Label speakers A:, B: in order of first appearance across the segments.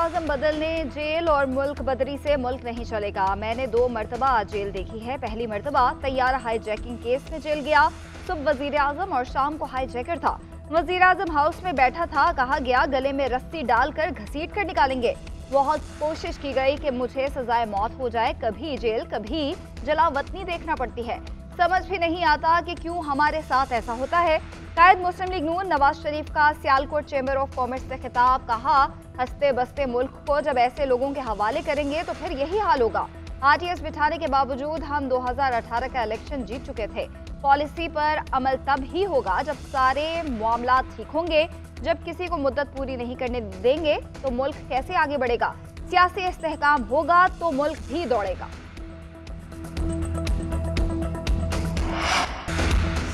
A: आजम बदलने जेल और मुल्क बदरी से मुल्क नहीं चलेगा। मैंने 2 मरतबा जेल देखी है। पहली मरतबा तैयारा हाईजैकिंग केस में जेल गया। सुबह वजीर आजम और शाम को हाईजैकर था। वजीर आजम हाउस में बैठा था। कहा गया गले में रस्सी डालकर घसीट कर निकालेंगे। बहुत कोशिश की गई कि मुझे सजाए मौत हो जाए। कभी जेल कभी जलावतनी देखना पड़ती है। समझ भी नहीं आता कि क्यों हमारे साथ ऐसा होता है। कायद मुस्लिम लीग नून नवाज शरीफ का सियालकोट चैम्बर ऑफ कॉमर्स से खिताब। कहा हंसते बसते मुल्क को जब ऐसे लोगों के हवाले करेंगे तो फिर यही हाल होगा। आरटीएस बिठाने के बावजूद हम 2018 का इलेक्शन जीत चुके थे। पॉलिसी पर अमल तब ही होगा जब सारे मामला ठीक होंगे। जब किसी को मुद्दत पूरी नहीं करने देंगे तो मुल्क कैसे आगे बढ़ेगा। सियासी इस्तेहकाम होगा तो मुल्क भी दौड़ेगा।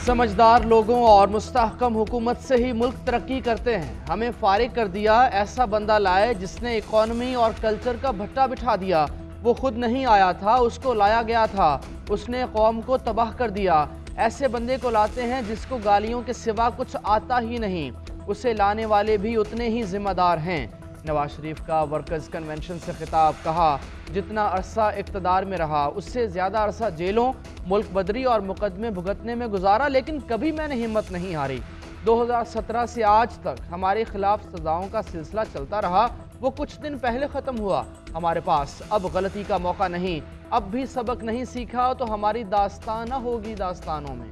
B: समझदार लोगों और मुस्तहकम हुकूमत से ही मुल्क तरक्की करते हैं। हमें फारिग कर दिया। ऐसा बंदा लाए जिसने इकॉनमी और कल्चर का भट्टा बिठा दिया। वो खुद नहीं आया था, उसको लाया गया था। उसने कौम को तबाह कर दिया। ऐसे बंदे को लाते हैं जिसको गालियों के सिवा कुछ आता ही नहीं। उसे लाने वाले भी उतने ही जिम्मेदार हैं। नवाज शरीफ का वर्कर्स कन्वेंशन से खिताब। कहा जितना अरसा इक़्तिदार में रहा उससे ज़्यादा अरसा जेलों, मुल्क बदरी और मुकदमे भुगतने में गुजारा, लेकिन कभी मैंने हिम्मत नहीं हारी। 2017 से आज तक हमारे खिलाफ सजाओं का सिलसिला चलता रहा। वो कुछ दिन पहले ख़त्म हुआ। हमारे पास अब गलती का मौका नहीं। अब भी सबक नहीं सीखा तो हमारी दास्तान न होगी दास्तानों में।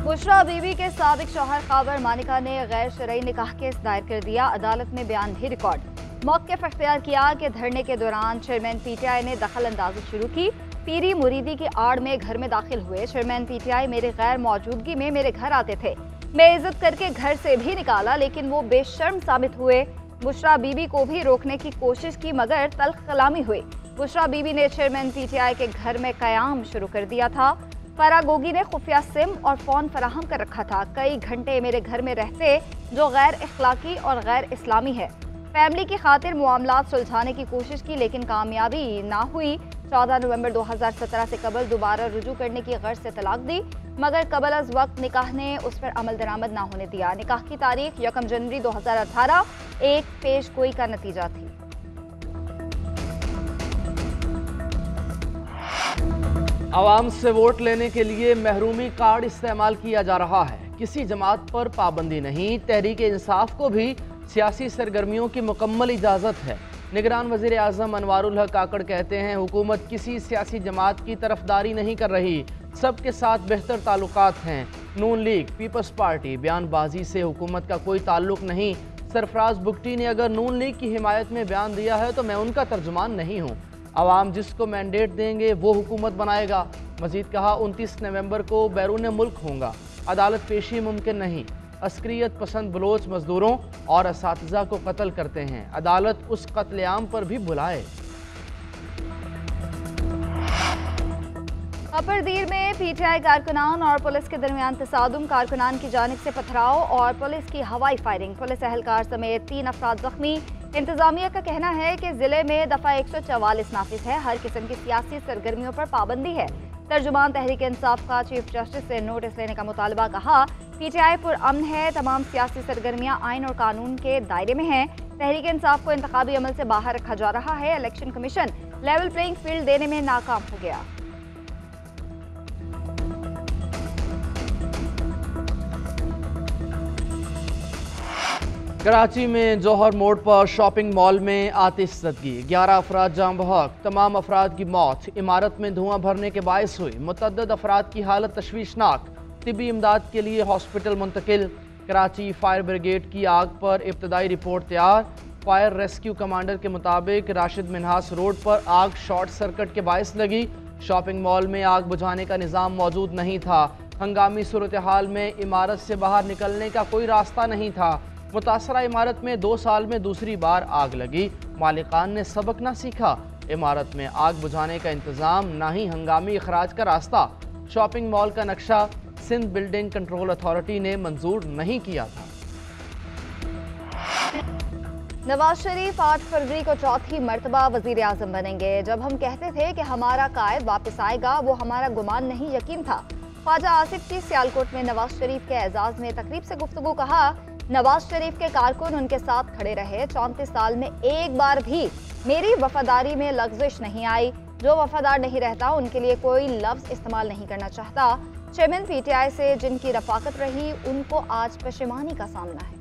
A: बुशरा बीबी के साबिक शौहर खाबर मानिका ने गैर शरई निकाह केस दायर कर दिया। अदालत में बयान भी रिकॉर्ड। मौक़िफ़ इख्तियार किया कि धरने के दौरान चेयरमैन पीटीआई ने दखल अंदाजी शुरू की। पीरी मुरीदी की आड़ में घर में दाखिल हुए। चेयरमैन पीटीआई मेरे गैर मौजूदगी में मेरे घर आते थे। मैं इज्जत करके घर से भी निकाला लेकिन वो बेशर्म साबित हुए। बुशरा बीबी को भी रोकने की कोशिश की मगर तल्ख कलामी हुई। बुशरा बीबी ने चेयरमैन पीटीआई के घर में कयाम शुरू कर दिया था। फरा गोगी ने खुफिया सिम और फ़ोन फराहम कर रखा था। कई घंटे मेरे घर में रहते जो गैर अखलाकी और गैर इस्लामी है। फैमिली की खातिर मामलात सुलझाने की कोशिश की लेकिन कामयाबी ना हुई। 14 नवंबर 2017 से कबल दोबारा रुजू करने की गर्ज से तलाक दी मगर कबल अज वक्त निकाह ने उस पर अमल दरामद ना होने दिया। निकाह की तारीख 1 जनवरी 2018 एक पेश गोई का नतीजा थी।
B: आवाम से वोट लेने के लिए महरूमी कार्ड इस्तेमाल किया जा रहा है। किसी जमात पर पाबंदी नहीं। तहरीक इंसाफ को भी सियासी सरगर्मियों की मुकम्मल इजाज़त है। निगरान वज़ीर आज़म अनवारुल हक काकड़ कहते हैं हुकूमत किसी सियासी जमात की तरफदारी नहीं कर रही। सबके साथ बेहतर ताल्लुकात हैं। नून लीग, पीपल्स पार्टी, बयानबाजी से हुकूमत का कोई ताल्लुक नहीं। सरफराज बुगटी ने अगर नून लीग की हिमायत में बयान दिया है तो मैं उनका तर्जुमान नहीं हूँ। आवाम जिसको मैंडेट देंगे वो हुकूमत बनाएगा। मजीद कहा 29 नवंबर को बैरून मुल्क होगा। अदालत पेशी मुमकिन नहीं। अस्करियत पसंद बलोच मजदूरों और असातिज़ा को कत्ल करते हैं। अदालत उस कत्लेआम पर भी बुलाए।
A: अपरदीर में पीटीआई कारकुनान और पुलिस के दरमियान तसादुम। कारकुनान की जानिब से पथराव और पुलिस की हवाई फायरिंग। पुलिस एहलकार समेत 3 अफराद जख्मी। इंतजामिया का कहना है कि जिले में दफा 144 नाफिज है। हर किस्म की सियासी सरगर्मियों पर पाबंदी है। तर्जुमान तहरीक इंसाफ का चीफ जस्टिस से नोटिस लेने का मुतालबा। कहा पीटीआई पुरअमन है। तमाम सियासी सरगर्मियां आइन और कानून के दायरे में हैं। तहरीक इंसाफ को इंतखाबी अमल से बाहर रखा जा रहा है। Election commission level playing field देने में नाकाम हो गया।
B: कराची में जौहर मोड़ पर शॉपिंग मॉल में आतिशज़दगी। 11 अफराद जाम बहक। तमाम अफराद की मौत इमारत में धुआं भरने के बायस हुई। मुतअद्दिद अफराद की हालत तशवीशनाक। तिब्बी इमदाद के लिए हॉस्पिटल मुंतकिल। कराची फायर ब्रिगेड की आग पर इब्तदाई रिपोर्ट तैयार। फायर रेस्क्यू कमांडर के मुताबिक राशिद मिन्हास रोड पर आग शॉर्ट सर्किट के बायस लगी। शॉपिंग मॉल में आग बुझाने का निज़ाम मौजूद नहीं था। हंगामी सूरत हाल में इमारत से बाहर निकलने का कोई रास्ता नहीं था। मुतासरा इमारत में 2 साल में दूसरी बार आग लगी। मालिकान ने सबक ना सीखा। इमारत में आग बुझाने का इंतजाम, ना ही हंगामी अखराज का रास्ता। शॉपिंग मॉल का नक्शा सिंध बिल्डिंग कंट्रोल अथॉरिटी ने मंजूर नहीं किया था।
A: नवाज शरीफ 8 फरवरी को चौथी मरतबा वजीर आजम बनेंगे। जब हम कहते थे कि हमारा कायद वापस आएगा वो हमारा गुमान नहीं यकीन था। ख्वाजा आसिफ की सियालकोट में नवाज शरीफ के एजाज में तकरीब से गुफ्तगू। कहा नवाज शरीफ के कारकुन उनके साथ खड़े रहे। 34 साल में एक बार भी मेरी वफादारी में लफ्जिश नहीं आई। जो वफादार नहीं रहता उनके लिए कोई लफ्ज इस्तेमाल नहीं करना चाहता। चेयरमैन पीटीआई से जिनकी रफाकत रही उनको आज पशेमानी का सामना है।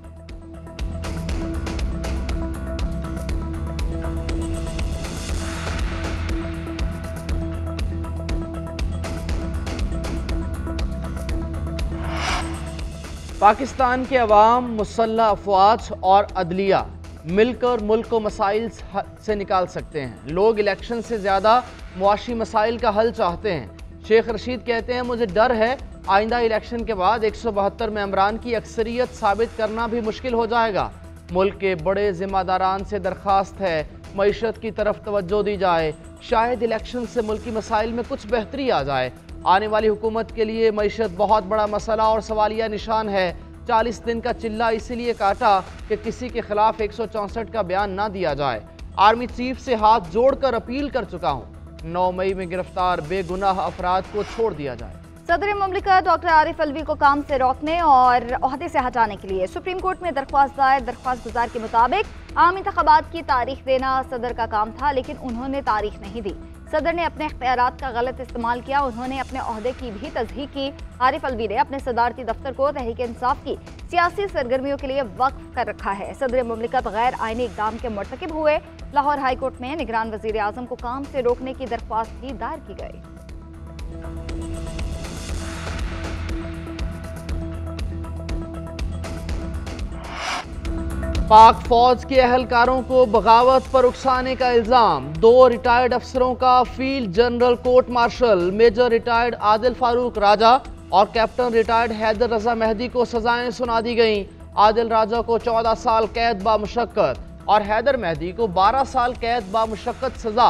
B: पाकिस्तान के अवाम, मुसल्लह अफवाज और अदलिया मिलकर मुल्क को मसाइल से निकाल सकते हैं। लोग इलेक्शन से ज़्यादा मुआशी मसाइल का हल चाहते हैं। शेख रशीद कहते हैं, मुझे डर है आइंदा इलेक्शन के बाद 172 मेंबरान की अक्सरियत साबित करना भी मुश्किल हो जाएगा। मुल्क के बड़े जिम्मेदारान से दरख्वास्त है मईशत की तरफ तवज्जो दी जाए। शायद इलेक्शन से मुल्की मसाइल में कुछ बेहतरी आ जाए। आने वाली हुकूमत के लिए मईशत बहुत बड़ा मसला और सवालिया निशान है। 40 दिन का चिल्ला इसीलिए काटा कि किसी के खिलाफ 164 का बयान ना दिया जाए। आर्मी चीफ से हाथ जोड़कर अपील कर चुका हूँ, 9 मई में गिरफ्तार बेगुनाह अफराद को छोड़ दिया जाए।
A: सदर मुमलिकत डॉक्टर आरिफ अलवी को काम से रोकने और ओहदे से हटाने के लिए सुप्रीम कोर्ट में दरख्वास्त दायर। दरख्वास्त गुजार के मुताबिक आम इंतखाबात की तारीख देना सदर का काम था, लेकिन उन्होंने तारीख नहीं दी। सदर ने अपने इख्तियारात का गलत इस्तेमाल किया। उन्होंने अपने ओहदे की भी तस्दीक की। आरिफ अलवी ने अपने सदारती दफ्तर को तहरीक इंसाफ की सियासी सरगर्मियों के लिए वक्फ कर रखा है। सदर मुमलिकत गैर आईनी इकदाम के मुर्तकिब हुए। लाहौर हाई कोर्ट में निगरान वजीर आजम को काम से रोकने की दरख्वास्त भी दायर की गई।
B: पाक फौज के अहलकारों को बगावत पर उकसाने का इल्जाम। 2 रिटायर्ड अफसरों का field general court martial major retired Adil Farooq Raja और कैप्टन रिटायर्ड हैदर रजा मेहदी को सजाएं सुना दी गईं। आदिल राजा को 14 साल कैद बामुशक्कत और हैदर मेहदी को 12 साल कैद बामुशक्कत सजा।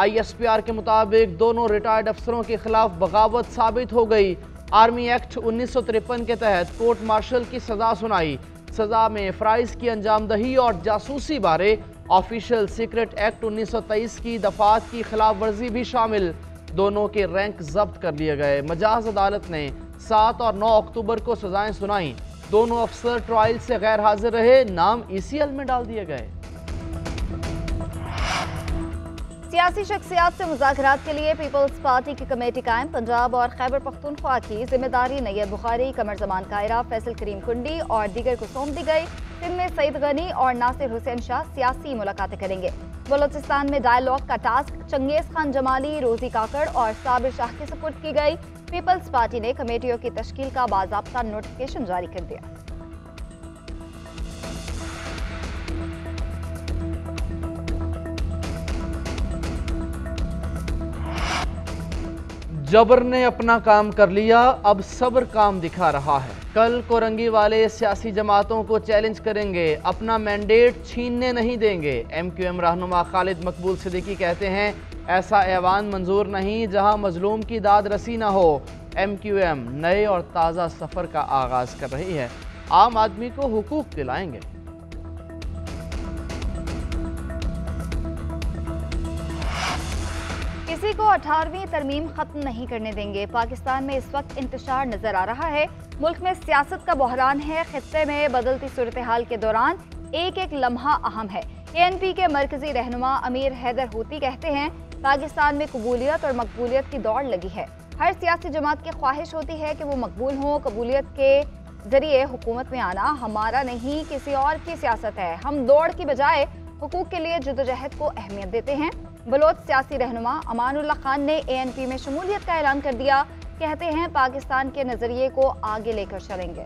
B: ISPR के मुताबिक दोनों रिटायर्ड अफसरों के खिलाफ बगावत साबित हो गई। आर्मी एक्ट 1953 के तहत कोर्ट मार्शल की सजा सुनाई। सजा में फ़राइज़ की अंजामदही और जासूसी बारे ऑफिशियल सीक्रेट एक्ट 1923 की दफात की खिलाफ वर्जी भी शामिल। दोनों के रैंक जब्त कर लिए गए। मजाज अदालत ने 7 और 9 अक्टूबर को सजाएं सुनाई। दोनों अफसर ट्रायल से गैर हाजिर रहे, नाम ECL में डाल दिए गए।
A: सियासी शख्सियात से मुज़ाकरात के लिए पीपल्स पार्टी की कमेटी कायम। पंजाब और खैबर पख्तूनख्वा की जिम्मेदारी नैयब बुखारी, कमर जमान कायरा, फैसल करीम कुंडी और दीगर को सौंप दी गई। सिंध में सईद गनी और नासिर हुसैन शाह सियासी मुलाकातें करेंगे। बलोचिस्तान में डायलॉग का टास्क चंगेज खान जमाली, रोजी काकड़ और साबिर शाह के सुपुर्द की गई। पीपल्स पार्टी ने कमेटियों की तश्कील का बाज़ाब्ता नोटिफिकेशन जारी कर दिया।
B: जबर ने अपना काम कर लिया, अब सब्र काम दिखा रहा है। कल कोरंगी वाले सियासी जमातों को चैलेंज करेंगे, अपना मैंडेट छीनने नहीं देंगे। MQM रहनुमा खालिद मकबूल सिद्दीकी कहते हैं, ऐसा ऐवान मंजूर नहीं जहां मजलूम की दाद रसी न हो। MQM नए और ताज़ा सफ़र का आगाज कर रही है, आम आदमी को हुकूक दिलाएंगे।
A: किसी को 18वीं तरमीम खत्म नहीं करने देंगे। पाकिस्तान में इस वक्त इंतशार नजर आ रहा है। मुल्क में सियासत का बहरान है। खित्ते में बदलती सूरत हाल के दौरान एक एक लम्हा अहम है। ANP के मरकजी रहनुमा अमीर हैदर हूती कहते हैं, पाकिस्तान में कबूलियत और मकबूलियत की दौड़ लगी है। हर सियासी जमात की ख्वाहिश होती है कि वो मकबूल हो। कबूलियत के जरिए हुकूमत में आना हमारा नहीं किसी और की सियासत है। हम दौड़ की बजाय हुकूक के लिए जद्दोजहद को अहमियत देते हैं। बलोच सियासी रहनुमा अमानुल्लाह खान ने ANP में शमूलियत का ऐलान कर दिया। कहते हैं, पाकिस्तान के नजरिए को आगे लेकर चलेंगे।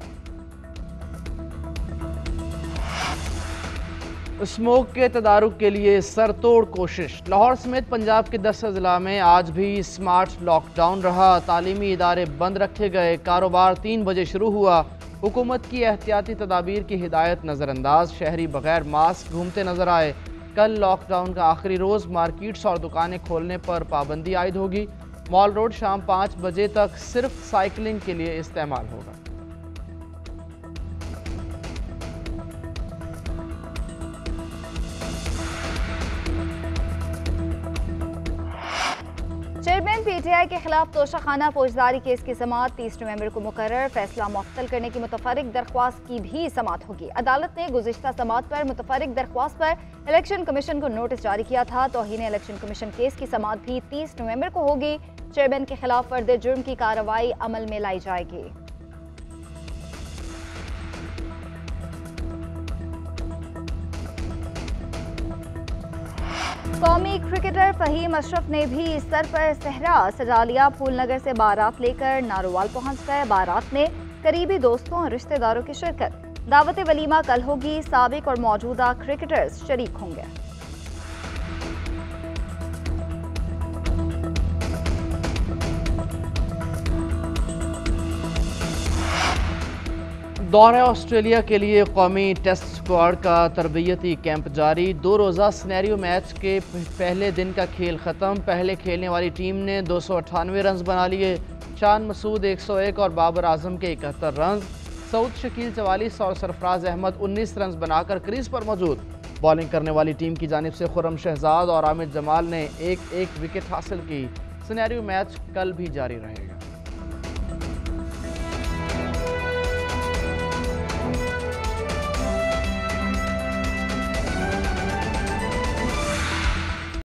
B: स्मोक के तदारुक के लिए सरतोड़ कोशिश। लाहौर समेत पंजाब के 10 अजला में आज भी स्मार्ट लॉकडाउन रहा। तालीमी इदारे बंद रखे गए। कारोबार 3 बजे शुरू हुआ। हुकूमत की एहतियाती तदाबीर की हिदायत नज़रअंदाज। शहरी बगैर मास्क घूमते नजर आए। कल लॉकडाउन का आखिरी रोज़। मार्केट्स और दुकानें खोलने पर पाबंदी आयद होगी। मॉल रोड शाम 5 बजे तक सिर्फ साइकिलिंग के लिए इस्तेमाल होगा।
A: चेयरमैन पीटीआई के खिलाफ तोशाखाना फौजदारी केस की समाअत 30 नवंबर को मुकर्रर। फैसला मुअत्तल करने की मुतफर्रिक दरख्वास्त की भी समाअत होगी। अदालत ने गुज़िश्ता समाअत पर मुतफर्रिक दरख्वास्त पर इलेक्शन कमीशन को नोटिस जारी किया था। तौहीन इलेक्शन कमीशन केस की समाअत भी 30 नवंबर को होगी। चेयरमैन के खिलाफ फर्द जुर्म की कार्रवाई अमल में लाई जाएगी। कौमी क्रिकेटर फहीम अशरफ ने भी सर पर सहरा सजा लिया। फूलनगर से बारात लेकर नारोवाल पहुंच गए। बारात में करीबी दोस्तों और रिश्तेदारों की शिरकत। दावत वलीमा कल होगी। साबिक और मौजूदा क्रिकेटर्स शरीक होंगे।
B: दौरे ऑस्ट्रेलिया के लिए कौमी टेस्ट स्क्वाड का तरबियती कैंप जारी। 2 रोज़ा सिनेरियो मैच के पहले दिन का खेल ख़त्म। पहले खेलने वाली टीम ने 298 रन बना लिए। शान मसूद 101 और बाबर आजम के 71 रन। सऊद शकील 44 और सरफराज अहमद 19 रन बनाकर क्रीज पर मौजूद। बॉलिंग करने वाली टीम की जानिब से खुर्रम शहजाद और आमिर जमाल ने एक विकेट हासिल की। सिनेरियो मैच कल भी जारी रहेगा।